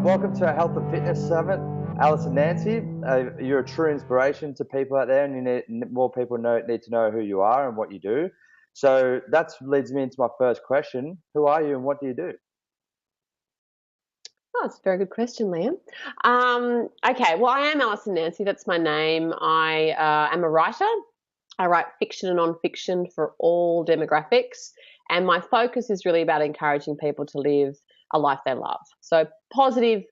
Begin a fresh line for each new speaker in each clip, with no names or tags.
Welcome to our Health and Fitness Summit. Alison, Nancye, you're a true inspiration to people out there, and more people need to know who you are and what you do. So that leads me into my first question. Who are you and what do you do?
Oh, that's a very good question, Liam. Okay, well, I am Alison Nancye. That's my name. I am a writer. I write fiction and non-fiction for all demographics, and my focus is really about encouraging people to live a life they love. So positive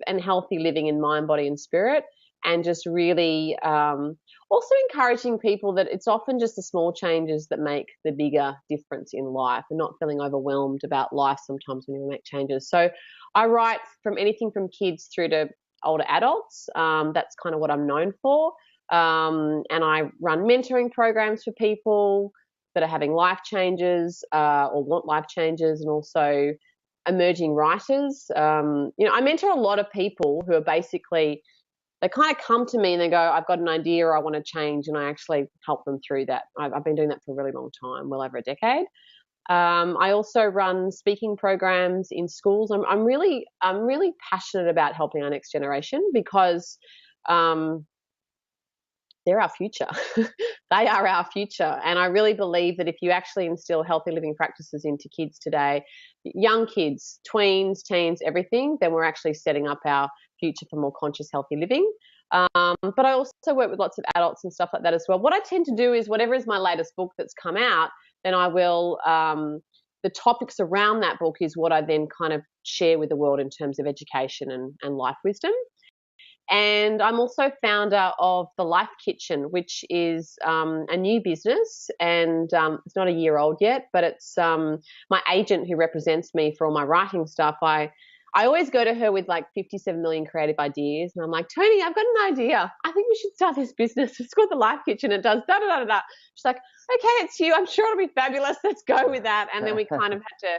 and healthy living in mind, body, and spirit, and just really also encouraging people that it's often just the small changes that make the bigger difference in life, and not feeling overwhelmed about life sometimes when you make changes. So I write from anything from kids through to older adults. That's kind of what I'm known for. And I run mentoring programs for people that are having life changes or want life changes, and also emerging writers. I mentor a lot of people who are basically, they kind of come to me and they go, I've got an idea or I want to change, and I actually help them through that. I've been doing that for a really long time, well over a decade. I also run speaking programs in schools. I'm really passionate about helping our next generation, because they're our future. They are our future. And I really believe that if you actually instill healthy living practices into kids today, young kids, tweens, teens, everything, then we're actually setting up our future for more conscious, healthy living. But I also work with lots of adults and stuff like that as well. What I tend to do is, whatever is my latest book that's come out, then I will, the topics around that book is what I then kind of share with the world in terms of education and life wisdom. And I'm also founder of The Life Kitchen, which is a new business, and it's not a year old yet, but it's my agent who represents me for all my writing stuff. I always go to her with like 57 million creative ideas, and I'm like, Tony, I've got an idea. I think we should start this business. It's called The Life Kitchen. It does da-da-da-da-da. She's like, okay, it's you. I'm sure it'll be fabulous. Let's go with that. And then we kind of had to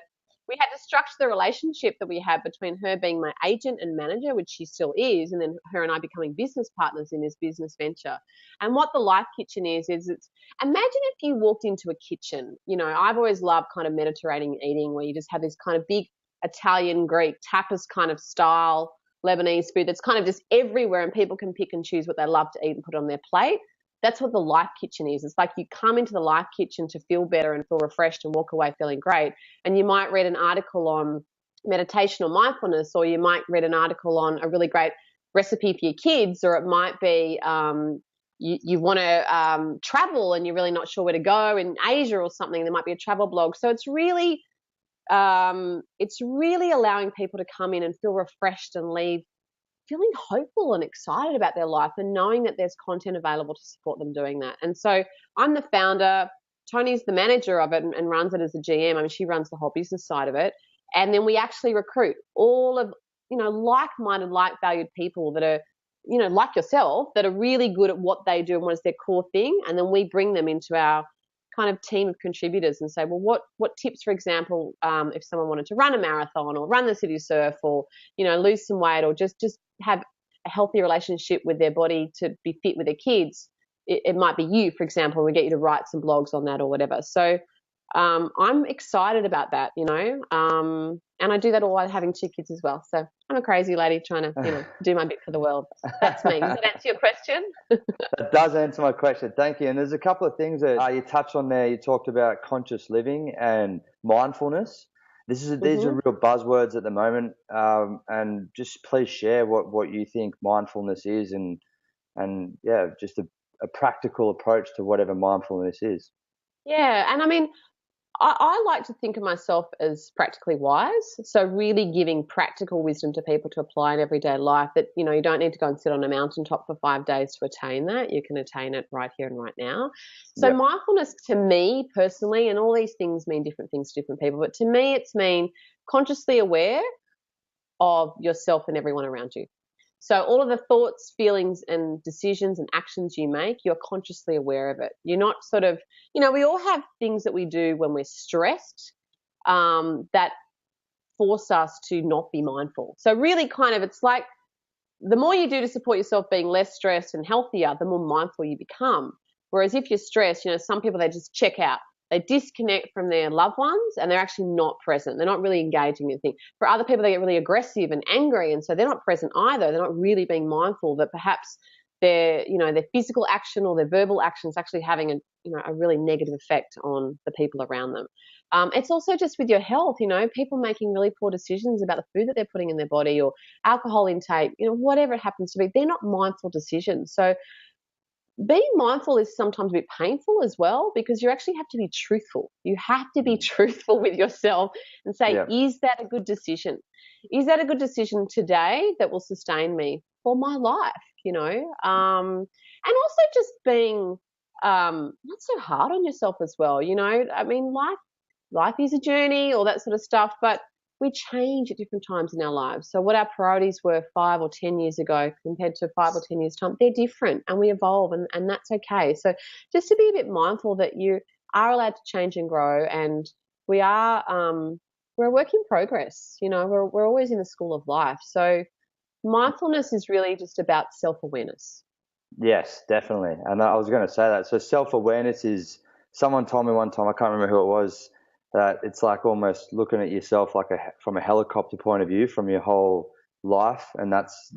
structure the relationship that we have between her being my agent and manager, which she still is, and then her and I becoming business partners in this business venture. And what The Life Kitchen is it's, imagine if you walked into a kitchen. I've always loved kind of Mediterranean eating, where you just have this kind of big Italian, Greek, tapas kind of style Lebanese food that's kind of just everywhere, and people can pick and choose what they love to eat and put on their plate. That's what The Life Kitchen is. It's like you come into The Life Kitchen to feel better and feel refreshed and walk away feeling great. And you might read an article on meditation or mindfulness, or you might read an article on a really great recipe for your kids, or it might be you want to travel and you're really not sure where to go in Asia or something. There might be a travel blog. So it's really allowing people to come in and feel refreshed and leave feeling hopeful and excited about their life, and knowing that there's content available to support them doing that. And so I'm the founder. Tony's the manager of it and runs it as a GM. I mean, she runs the whole business side of it. And then we actually recruit all of, like-minded, like-valued people that are, like yourself, that are really good at what they do and what is their core thing. And then we bring them into our kind of team of contributors and say, well, what tips, for example, if someone wanted to run a marathon or run the city surf, or, lose some weight, or just have a healthy relationship with their body to be fit with their kids. It might be you, for example, we get you to write some blogs on that or whatever. So I'm excited about that, and I do that all while having 2 kids as well. So I'm a crazy lady trying to, do my bit for the world. That's me. Does that answer your question?
That does answer my question. Thank you. And there's a couple of things that you touched on there. You talked about conscious living and mindfulness. These are real buzzwords at the moment. And just please share what you think mindfulness is, and yeah, just a practical approach to whatever mindfulness is.
Yeah. And I mean, I like to think of myself as practically wise. So really giving practical wisdom to people to apply in everyday life, that, you don't need to go and sit on a mountaintop for 5 days to attain that. You can attain it right here and right now. So Yep. Mindfulness to me personally, and all these things mean different things to different people, but to me it's mean consciously aware of yourself and everyone around you. So all of the thoughts, feelings, and decisions and actions you make, you're consciously aware of it. You're not sort of, we all have things that we do when we're stressed that force us to not be mindful. So really kind of, it's like the more you do to support yourself being less stressed and healthier, the more mindful you become. Whereas if you're stressed, some people, they just check out. They disconnect from their loved ones and they're actually not present. They're not really engaging in things. For other people, they get really aggressive and angry, and so they're not present either. They're not really being mindful that perhaps their physical action or their verbal action is actually having a really negative effect on the people around them. It's also just with your health, people making really poor decisions about the food that they're putting in their body or alcohol intake, whatever it happens to be. They're not mindful decisions. So being mindful is sometimes a bit painful as well, because you actually have to be truthful. You have to be truthful with yourself and say, is that a good decision? Is that a good decision today that will sustain me for my life? And also just being not so hard on yourself as well. I mean, life is a journey, all that sort of stuff, but we change at different times in our lives. So what our priorities were 5 or 10 years ago compared to 5 or 10 years' time, they're different, and we evolve, and that's okay. So just to be a bit mindful that you are allowed to change and grow, and we're a work in progress. We're always in the school of life. So mindfulness is really just about self-awareness.
Yes, definitely. And I was going to say that. So self-awareness is, someone told me one time, I can't remember who it was, that it's like almost looking at yourself like from a helicopter point of view from your whole life, and that's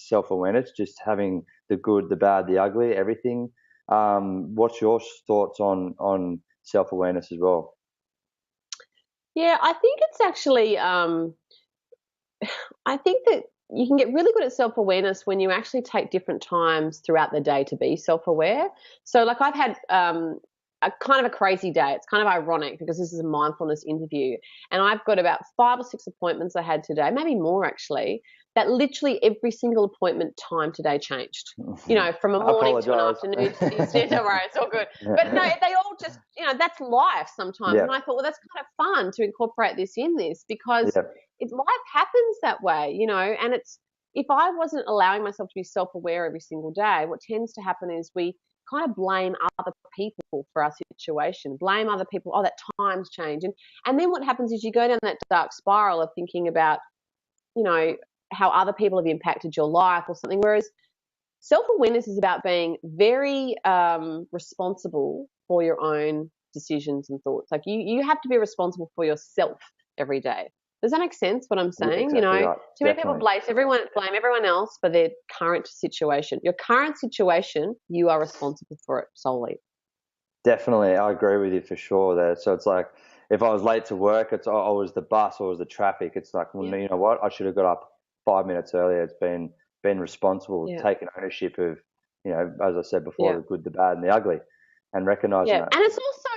self-awareness, just having the good, the bad, the ugly, everything. What's your thoughts on self-awareness as well?
Yeah, I think it's actually I think that you can get really good at self-awareness when you actually take different times throughout the day to be self-aware. So like I've had a kind of a crazy day. It's kind of ironic because this is a mindfulness interview, and I've got about 5 or 6 appointments I had today, maybe more actually, that literally every single appointment time today changed. From a morning to an afternoon to the evening. Don't worry, it's all good. But no, they all just, that's life sometimes. Yeah. And I thought, well, that's kind of fun to incorporate this in this, because life happens that way, and if I wasn't allowing myself to be self-aware every single day, what tends to happen is we kind of blame other people for our situation, blame other people, that time's change. And then what happens is you go down that dark spiral of thinking about, how other people have impacted your life or something. Whereas self-awareness is about being very responsible for your own decisions and thoughts. Like you have to be responsible for yourself every day. Does that make sense what I'm saying?
Yeah, exactly right.
Too many people blame everyone else for their current situation. Your current situation, you are responsible for it solely.
Definitely. I agree with you for sure there. So it's like, if I was late to work, it's always the bus or the traffic. It's like, well, you know what? I should have got up 5 minutes earlier. It's been responsible, taking ownership of, as I said before, the good, the bad, and the ugly, and recognizing that.
And it's also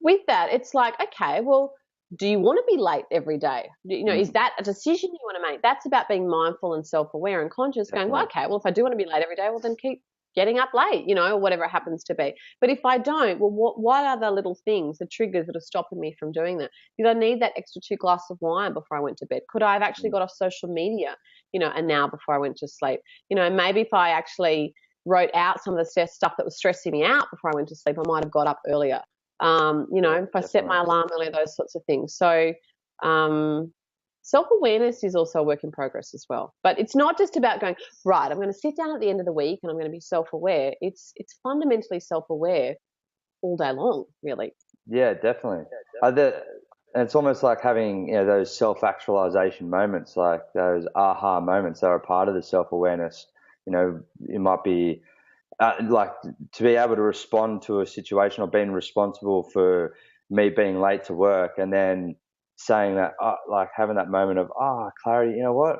with that, it's like, okay, well, do you want to be late every day? Is that a decision you want to make? That's about being mindful and self-aware and conscious, going, well, okay, well, if I do want to be late every day, well, then keep getting up late, or whatever it happens to be. But if I don't, well, what are the little things, the triggers that are stopping me from doing that? Did I need that extra 2 glasses of wine before I went to bed? Could I have actually got off social media, an hour before I went to sleep? Maybe if I actually wrote out some of the stuff that was stressing me out before I went to sleep, I might have got up earlier. If I set my alarm earlier, those sorts of things. So self-awareness is also a work in progress as well. But it's not just about going, right, I'm going to sit down at the end of the week and I'm going to be self-aware. It's fundamentally self-aware all day long, really.
Yeah, definitely. And it's almost like having those self-actualization moments, like those aha moments that are a part of the self-awareness. It might be like to be able to respond to a situation, or being responsible for me being late to work, and then saying that, like having that moment of clarity. You know what?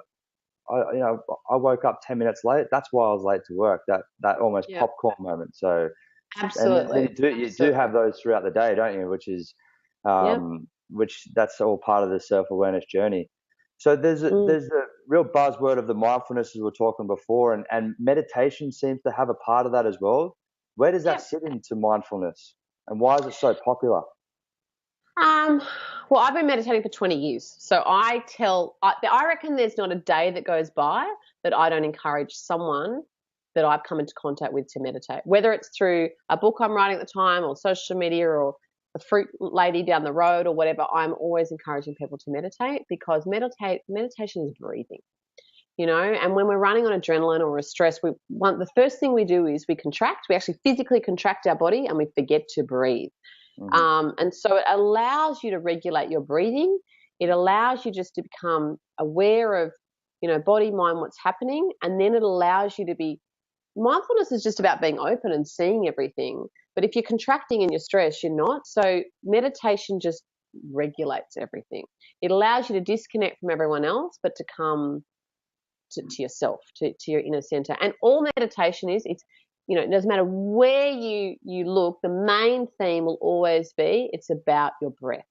I woke up 10 minutes late. That's why I was late to work. That almost popcorn moment. So
absolutely,
and you do have those throughout the day, don't you? Which is which that's all part of the self-awareness journey. So there's a real buzzword of the mindfulness, as we were talking before, and meditation seems to have a part of that as well. Where does that sit into mindfulness, and why is it so popular?
Well, I've been meditating for 20 years. So I reckon there's not a day that goes by that I don't encourage someone that I've come into contact with to meditate, whether it's through a book I'm writing at the time, or social media, or a fruit lady down the road, or whatever. I'm always encouraging people to meditate, because meditation is breathing, and when we're running on adrenaline or a stress, the first thing we do is we contract. We actually physically contract our body and we forget to breathe. And so it allows you to regulate your breathing. It allows you just to become aware of, body, mind, what's happening. And then it allows you to be, mindfulness is just about being open and seeing everything. But if you're contracting and you're stressed, you're not. So meditation just regulates everything. It allows you to disconnect from everyone else, but to come to yourself, to your inner center. And all meditation is, it doesn't matter where you look, the main theme will always be, it's about your breath.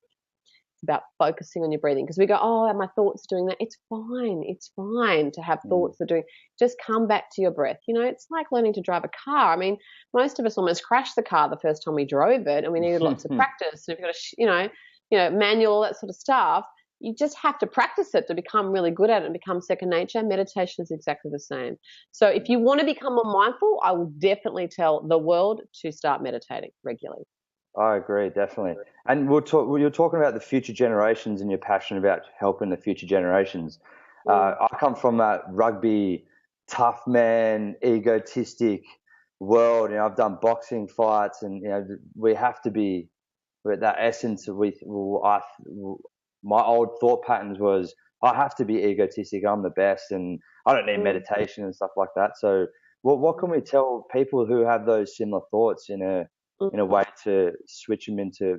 It's about focusing on your breathing. Because we go, oh, my thoughts are doing that. It's fine. It's fine to have thoughts that are doing, just come back to your breath. It's like learning to drive a car. I mean, most of us almost crashed the car the first time we drove it, and we needed lots of practice. And if you've got a, manual, all that sort of stuff, you just have to practice it to become really good at it and become second nature. Meditation is exactly the same. So if you want to become more mindful, I will definitely tell the world to start meditating regularly.
I agree, definitely. And you're talking about the future generations and you're passionate about helping the future generations. I come from that rugby, tough man, egotistic world. I've done boxing fights, and we have to be with that essence. My old thought patterns was, I have to be egotistic. I'm the best, and I don't need meditation and stuff like that. So, what can we tell people who have those similar thoughts in a way to switch them into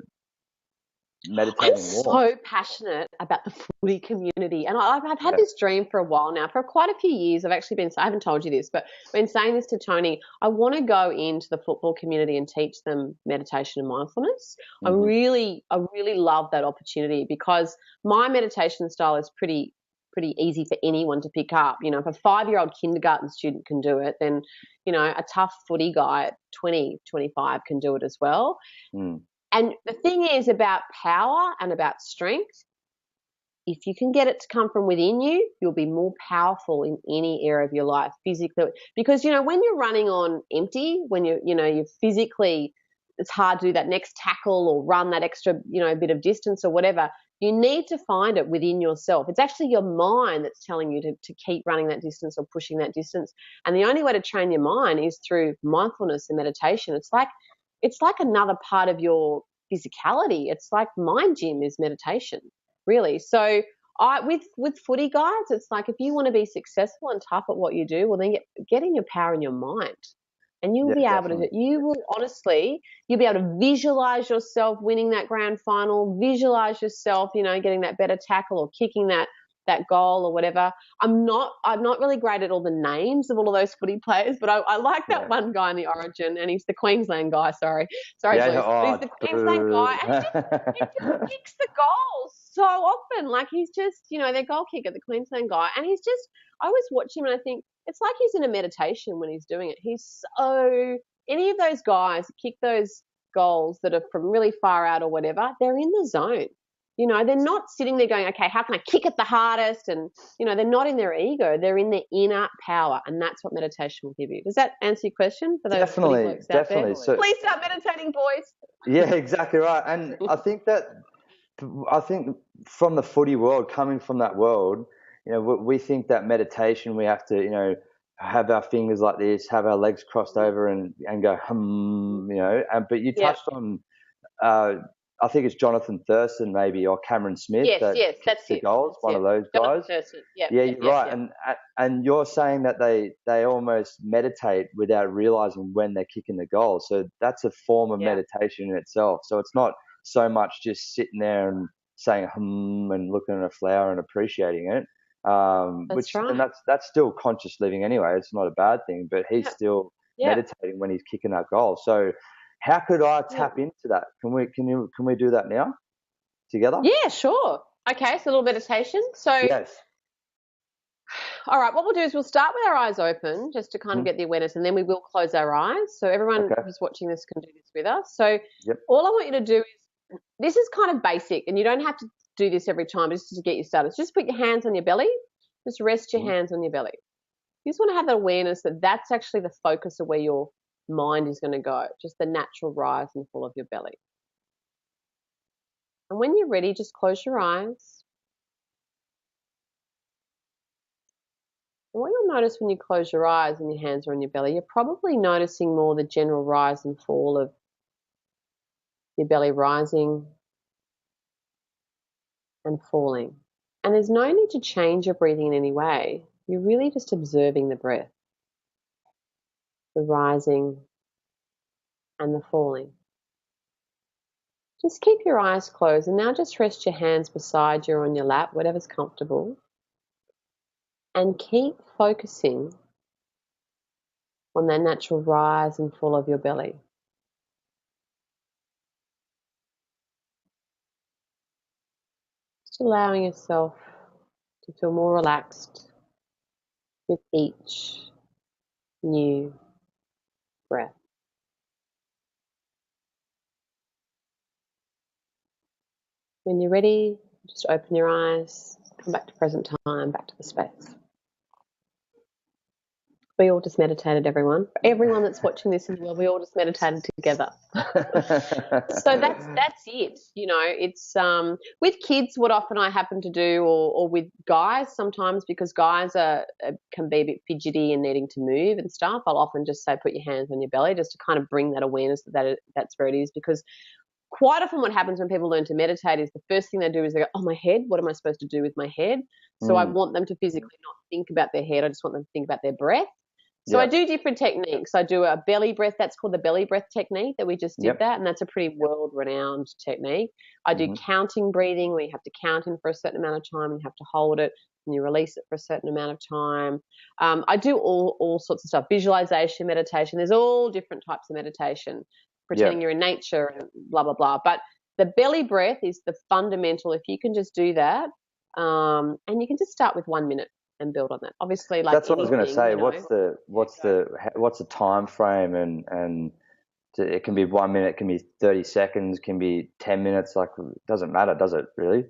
meditating more?
I'm so passionate about the footy community, and I've had this dream for a while now. For quite a few years, I haven't told you this, but I've been saying this to Tony. I want to go into the football community and teach them meditation and mindfulness. I really love that opportunity, because my meditation style is pretty easy for anyone to pick up. If a 5-year-old kindergarten student can do it, then a tough footy guy at 20, 25 can do it as well. And the thing is about power and about strength, if you can get it to come from within you, you'll be more powerful in any area of your life physically. Because, when you're running on empty, when you're physically, it's hard to do that next tackle or run that extra, bit of distance or whatever. You need to find it within yourself. It's actually your mind that's telling you to keep running that distance or pushing that distance. And the only way to train your mind is through mindfulness and meditation. It's like another part of your physicality. It's like mind gym is meditation, really. So with footy guys, it's like, if you want to be successful and tough at what you do, well, then get in your power in your mind. And you'll be able to, you'll be able to visualize yourself winning that grand final, visualize yourself, getting that better tackle or kicking that goal or whatever. I'm not really great at all the names of all of those footy players, but I like that one guy in the Origin, and he's the Queensland guy. Sorry, he's the Queensland guy, and he just kicks the goals so often. Like, he's just, their goal kicker, the Queensland guy, and he's just, I always watch him and I think, it's like he's in a meditation when he's doing it. Any of those guys that kick those goals that are from really far out or whatever, they're in the zone. They're not sitting there going, okay, how can I kick it the hardest? And, they're not in their ego. They're in their inner power. And that's what meditation will give you. Does that answer your question for those
Definitely.
So, please start meditating, boys.
Yeah, exactly right. And I think from the footy world, coming from that world, we think that meditation, we have to, have our fingers like this, have our legs crossed over and go, but you touched on, I think it's Jonathan Thurston maybe, or Cameron Smith.
Yes, that's
the
it.
goals, one of those guys. You're right.
Yep.
And you're saying that they almost meditate without realizing when they're kicking the goal. So that's a form of meditation in itself. So it's not so much just sitting there and saying and looking at a flower and appreciating it.
That's right.
And that's still conscious living anyway. It's not a bad thing, but he's still meditating when he's kicking that goal. So how could I tap into that? Can we do that now together?
Yeah, sure. Okay, so a little meditation. So
yes.
All right, what we'll do is we'll start with our eyes open just to kind of get the awareness, and then we will close our eyes. So everyone who's watching this can do this with us. So all I want you to do is, this is kind of basic, and you don't have to do this every time, just to get you started. Just put your hands on your belly. Just rest your hands on your belly. You just want to have that awareness that that's actually the focus of where your mind is going to go, just the natural rise and fall of your belly. And when you're ready, just close your eyes. And what you'll notice when you close your eyes and your hands are on your belly, you're probably noticing more the general rise and fall of your belly rising and falling. And there's no need to change your breathing in any way. You're really just observing the breath, the rising and the falling. Just keep your eyes closed and now just rest your hands beside you or on your lap, whatever's comfortable, and keep focusing on that natural rise and fall of your belly. Just allowing yourself to feel more relaxed with each new breath. When you're ready, just open your eyes, come back to present time, back to the space. We all just meditated, everyone. Everyone that's watching this in the world, we all just meditated together. So that's it. You know, it's with kids. What often I happen to do, or with guys sometimes, because guys can be a bit fidgety and needing to move and stuff. I'll often just say, put your hands on your belly, just to kind of bring that awareness that's where it is. Because quite often, what happens when people learn to meditate is the first thing they do is they go, "Oh, my head. What am I supposed to do with my head?" So I want them to physically not think about their head. I just want them to think about their breath. So I do different techniques. I do a belly breath. That's called the belly breath technique that we just did that. And that's a pretty world-renowned technique. I do counting breathing where you have to count in for a certain amount of time and you have to hold it and you release it for a certain amount of time. I do all sorts of stuff. Visualization, meditation. There's all different types of meditation. Pretending you're in nature and blah, blah, blah. But the belly breath is the fundamental. If you can just do that, and you can just start with 1 minute. And build on that. Obviously, like
that's what
anything,
I was going to say.
You know,
What's the time frame? And it can be 1 minute, it can be 30 seconds, can be 10 minutes. Like, it doesn't matter, does it? Really?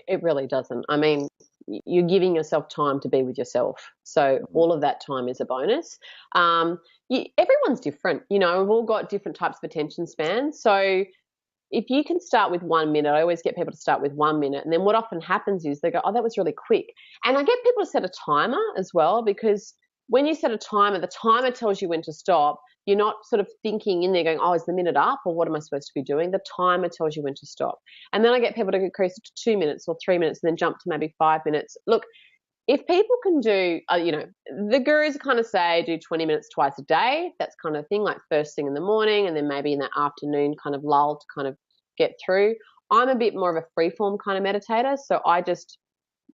It really doesn't. I mean, you're giving yourself time to be with yourself. So all of that time is a bonus. Everyone's different. You know, we've all got different types of attention spans. So if you can start with 1 minute, I always get people to start with 1 minute. And then what often happens is they go, oh, that was really quick. And I get people to set a timer as well, because when you set a timer, the timer tells you when to stop. You're not sort of thinking in there going, oh, is the minute up or what am I supposed to be doing? The timer tells you when to stop. And then I get people to increase it to 2 minutes or 3 minutes and then jump to maybe 5 minutes. Look, if people can do, you know, the gurus kind of say do 20 minutes twice a day. That's kind of thing, like first thing in the morning and then maybe in the afternoon kind of lull to kind of get through. I'm a bit more of a freeform kind of meditator. So I just,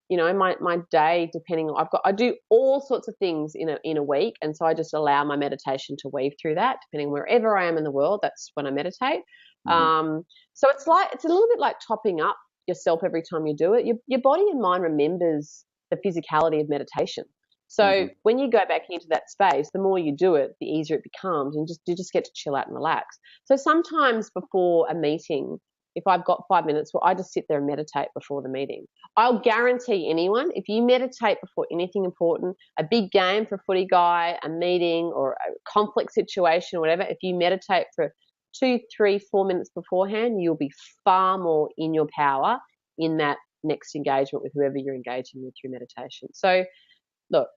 you know, my day, depending on, I do all sorts of things in a week. And so I just allow my meditation to weave through that, depending wherever I am in the world, that's when I meditate. So it's a little bit like topping up yourself every time you do it. Your body and mind remembers the physicality of meditation. So when you go back into that space, the more you do it, the easier it becomes, and you just get to chill out and relax. So sometimes before a meeting, if I've got 5 minutes, well, I just sit there and meditate before the meeting. I'll guarantee anyone, if you meditate before anything important, a big game for a footy guy, a meeting or a conflict situation or whatever, if you meditate for 2, 3, 4 minutes beforehand, you'll be far more in your power in that next engagement with whoever you're engaging with through meditation. So look,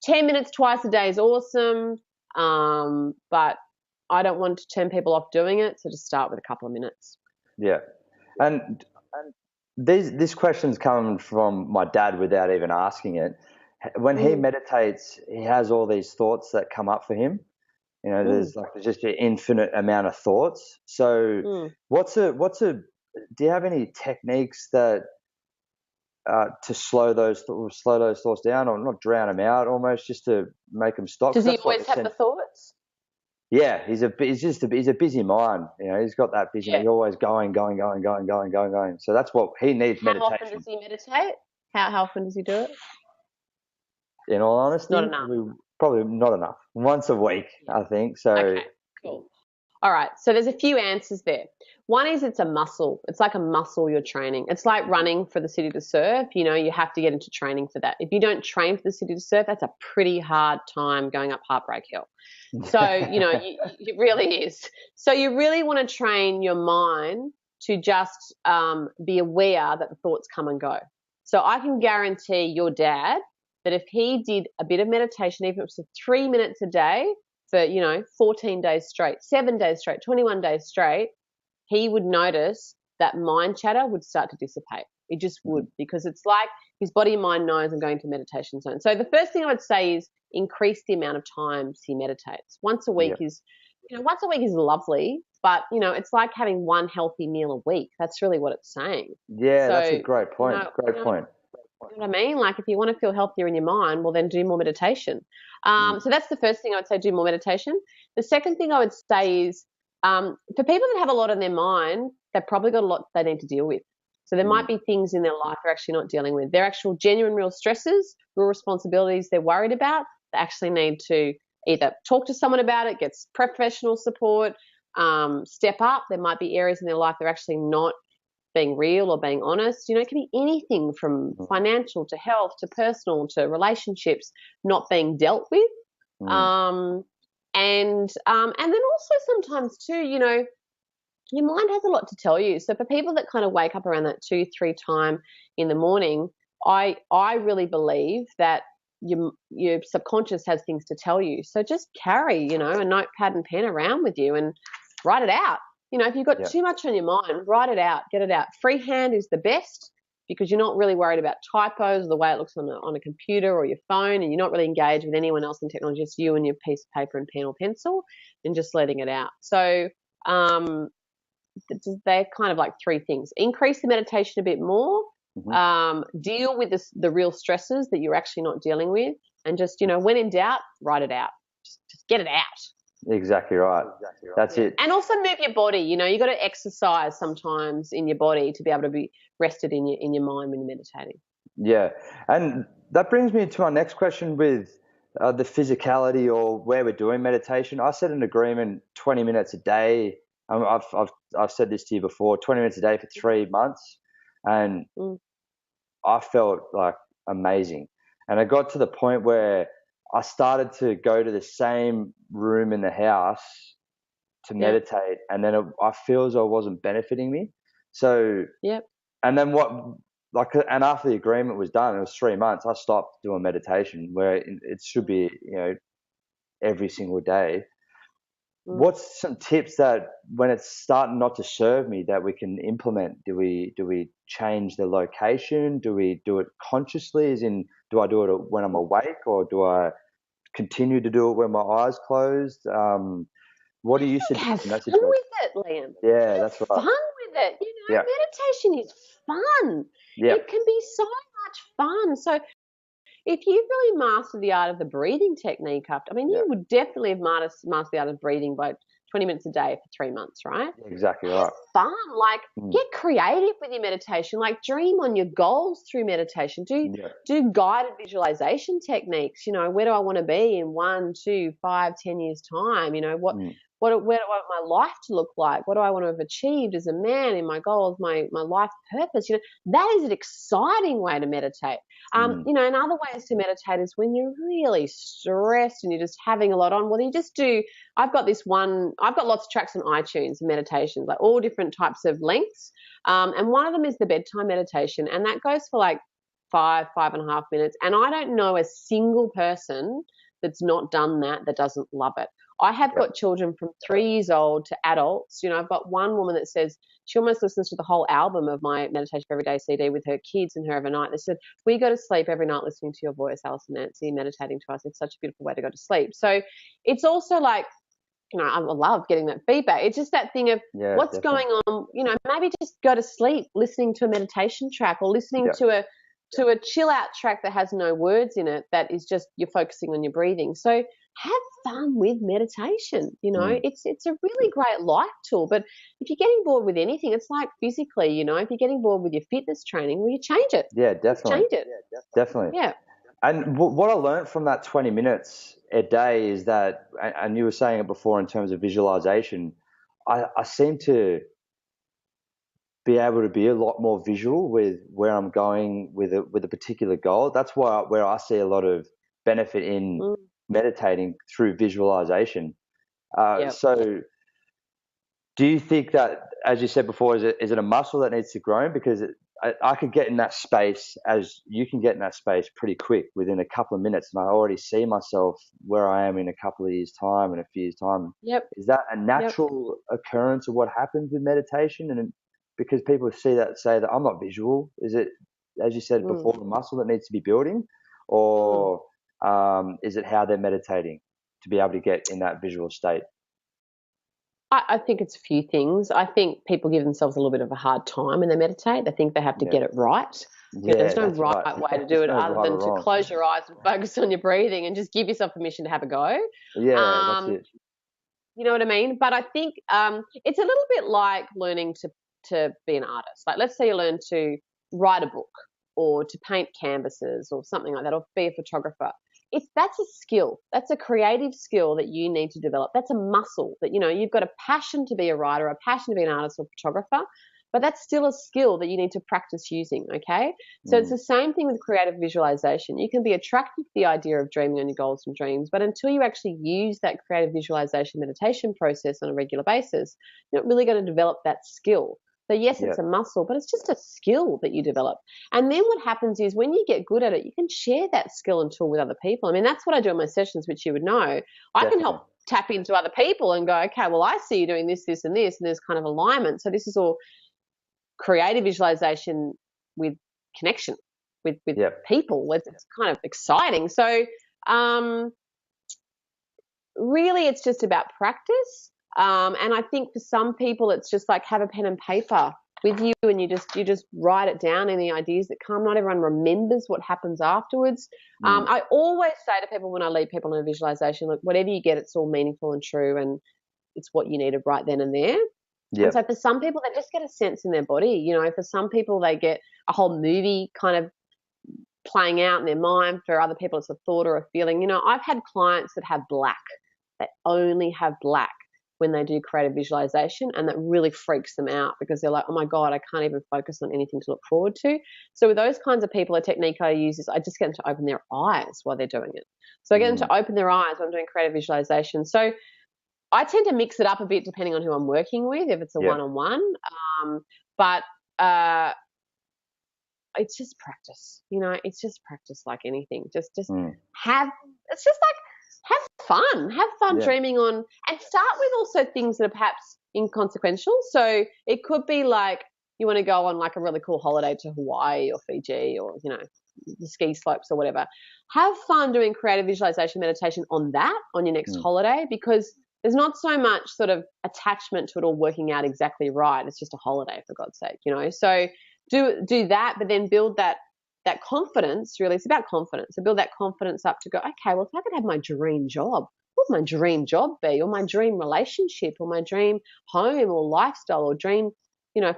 10 minutes twice a day is awesome, but I don't want to turn people off doing it, so just start with a couple of minutes.
Yeah. And this question's come from my dad without even asking it. When he meditates, he has all these thoughts that come up for him. You know, there's just an infinite amount of thoughts. So do you have any techniques that to slow those thoughts down, or not drown them out, almost just to make them stop?
Does he always have the thoughts?
Yeah, he's a busy mind. You know, he's got that busy. He's always going. So that's what he needs.
How
meditation.
often does he meditate? How often does he do it?
In all honesty,
not enough.
Probably not enough. Once a week, I think. So
okay, cool. All right, so there's a few answers there. One is it's a muscle. It's like a muscle you're training. It's like running for the City to Surf. You know, you have to get into training for that. If you don't train for the City to Surf, that's a pretty hard time going up Heartbreak Hill. So, you know, it really is. So you really want to train your mind to just be aware that the thoughts come and go. So I can guarantee your dad that if he did a bit of meditation, even if it was 3 minutes a day for, 14 days straight, 7 days straight, 21 days straight, he would notice that mind chatter would start to dissipate. It just would, because it's like his body and mind knows I'm going to meditation zone. So the first thing I would say is increase the amount of times he meditates. Once a week is lovely, but it's like having one healthy meal a week. That's really what it's saying.
Yeah, so, that's a great point. Great point.
You know what I mean? Like, if you want to feel healthier in your mind, well, then do more meditation. So that's the first thing I would say, do more meditation. The second thing I would say is for people that have a lot on their mind, they've probably got a lot they need to deal with. So there might be things in their life they're actually not dealing with. They're actual genuine real stresses, real responsibilities they're worried about. They actually need to either talk to someone about it, get professional support, step up. There might be areas in their life they're actually not being real or being honest. It can be anything from financial to health to personal to relationships not being dealt with. And then also sometimes too, your mind has a lot to tell you. So for people that kind of wake up around that 2-3 time in the morning, I really believe that your subconscious has things to tell you. So just carry, a notepad and pen around with you and write it out. If you've got too much on your mind, write it out, get it out. Freehand is the best because you're not really worried about typos or the way it looks on a computer or your phone, and you're not really engaged with anyone else in technology, just you and your piece of paper and pen or pencil and just letting it out. So they're kind of like 3 things. Increase the meditation a bit more, deal with the real stresses that you're actually not dealing with, and just, when in doubt, write it out. Just get it out.
Exactly right. That's it.
And also move your body. You got to exercise sometimes in your body to be able to be rested in your mind when you're meditating.
Yeah, and that brings me to our next question with the physicality or where we're doing meditation. I set an agreement 20 minutes a day. I've said this to you before, 20 minutes a day for 3 months, and I felt like amazing. And I got to the point where I started to go to the same room in the house to meditate, and then I feel as though it wasn't benefiting me. So, and then and after the agreement was done, it was 3 months, I stopped doing meditation where it should be, every single day. What's some tips that when it's starting not to serve me that we can implement? Do we change the location? Do we do it consciously? As in, do I do it when I'm awake, or do I continue to do it when my eyes closed? What do you suggest?
Have fun with it, Liam.
Yeah, that's right.
Fun with it. Meditation is fun. It can be so much fun. So if you've really mastered the art of the breathing technique, you would definitely have mastered the art of breathing by 20 minutes a day for 3 months, right?
Exactly right.
Fun. Get creative with your meditation. Dream on your goals through meditation. Do guided visualization techniques. Where do I want to be in 1, 2, 5, 10 years time? Where do I want my life to look like? What do I want to have achieved as a man in my goals, my life purpose? That is an exciting way to meditate. And other ways to meditate is when you're really stressed and you're just having a lot on. Well, you just do. I've got lots of tracks on iTunes, meditations, like all different types of lengths. And one of them is the bedtime meditation, and that goes for 5.5 minutes. And I don't know a single person that's not done that doesn't love it. I have got children from 3 years old to adults. I've got one woman that says she almost listens to the whole album of my Meditation for Everyday CD with her kids and her overnight. They said, we go to sleep every night listening to your voice, Alison and Nancye, meditating to us. It's such a beautiful way to go to sleep. So it's also I love getting that feedback. It's just that thing of what's going on. Maybe just go to sleep listening to a meditation track or listening to a chill out track that has no words in it, that is just you're focusing on your breathing. So have fun with meditation. It's a really great life tool. But if you're getting bored with anything, it's like physically, if you're getting bored with your fitness training, well, you change it.
Yeah, definitely.
Change it.
Definitely.
Yeah.
And what I learned from that 20 minutes a day is that, and you were saying it before in terms of visualization, I seem to be able to be a lot more visual with where I'm going with a particular goal. That's where I see a lot of benefit in meditating through visualization. So Do you think that, as you said before, is it a muscle that needs to grow? Because I could get in that space, as you can get in that space pretty quick within a couple of minutes, and I already see myself where I am in a couple of years' time, in a few years' time.
Yep.
Is that a
Yep.
natural occurrence of what happens with meditation? And because people say that I'm not visual, is it, as you said before, the muscle that needs to be building, or is it how they're meditating to be able to get in that visual state?
I think it's a few things. I think people give themselves a little bit of a hard time when they meditate. They think they have to get it right. There's no right way to do it other than to close your eyes and focus on your breathing and just give yourself permission to have a go.
Yeah, that's it.
You know what I mean? But I think it's a little bit like learning to be an artist. Like, let's say you learn to write a book or to paint canvases or something like that, or be a photographer. That's a skill. That's a creative skill that you need to develop. That's a muscle that, you've got a passion to be a writer, a passion to be an artist or photographer, but that's still a skill that you need to practice using, okay? So it's the same thing with creative visualization. You can be attracted to the idea of dreaming on your goals and dreams, but until you actually use that creative visualization meditation process on a regular basis, you're not really going to develop that skill. So yes, it's a muscle, but it's just a skill that you develop. And then what happens is when you get good at it, you can share that skill and tool with other people. I mean, that's what I do in my sessions, which you would know. I can help tap into other people and go, okay, well, I see you doing this, this, and this, and there's kind of alignment. So this is all creative visualization with connection with people. It's kind of exciting. So really it's just about practice. And I think for some people, it's just like have a pen and paper with you and you just write it down and the ideas that come. Not everyone remembers what happens afterwards. I always say to people when I lead people in a visualization, look, whatever you get, it's all meaningful and true and it's what you needed right then and there. And so for some people, they just get a sense in their body. For some people, they get a whole movie kind of playing out in their mind. For other people, it's a thought or a feeling. I've had clients that have black. They only have black when they do creative visualization, and that really freaks them out because they're like, oh my God, I can't even focus on anything to look forward to. So with those kinds of people, a technique I use is I just get them to open their eyes while they're doing it. So I get them to open their eyes when I'm doing creative visualization. So I tend to mix it up a bit depending on who I'm working with, if it's a one-on-one. But it's just practice. It's just practice like anything. Just have, it's just like, have fun dreaming on, and start with also things that are perhaps inconsequential. So it could be like you want to go on like a really cool holiday to Hawaii or Fiji or, the ski slopes or whatever. Have fun doing creative visualization meditation on your next holiday, because there's not so much sort of attachment to it all working out exactly right. It's just a holiday, for God's sake, So do that, but then build that confidence. Really, it's about confidence. So build that confidence up to go, okay, well, if I could have my dream job, what would my dream job be? Or my dream relationship, or my dream home or lifestyle, or dream,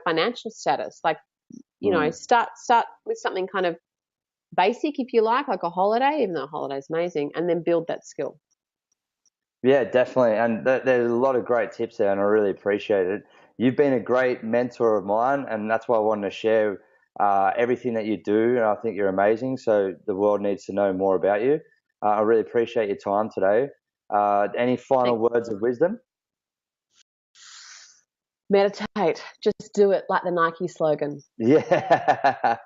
financial status. Like, start with something kind of basic, if you like a holiday, even though a holiday is amazing, and then build that skill.
Yeah, definitely. And there's a lot of great tips there, and I really appreciate it. You've been a great mentor of mine, and that's why I wanted to share everything that you do, and I think you're amazing. So the world needs to know more about you. I really appreciate your time today. Any final words of wisdom?
Meditate. Just do it, like the Nike slogan.
Yeah.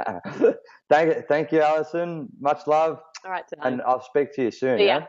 Thank you, Alison. Much love.
All right,
and I'll speak to you soon.
See ya.
Yeah?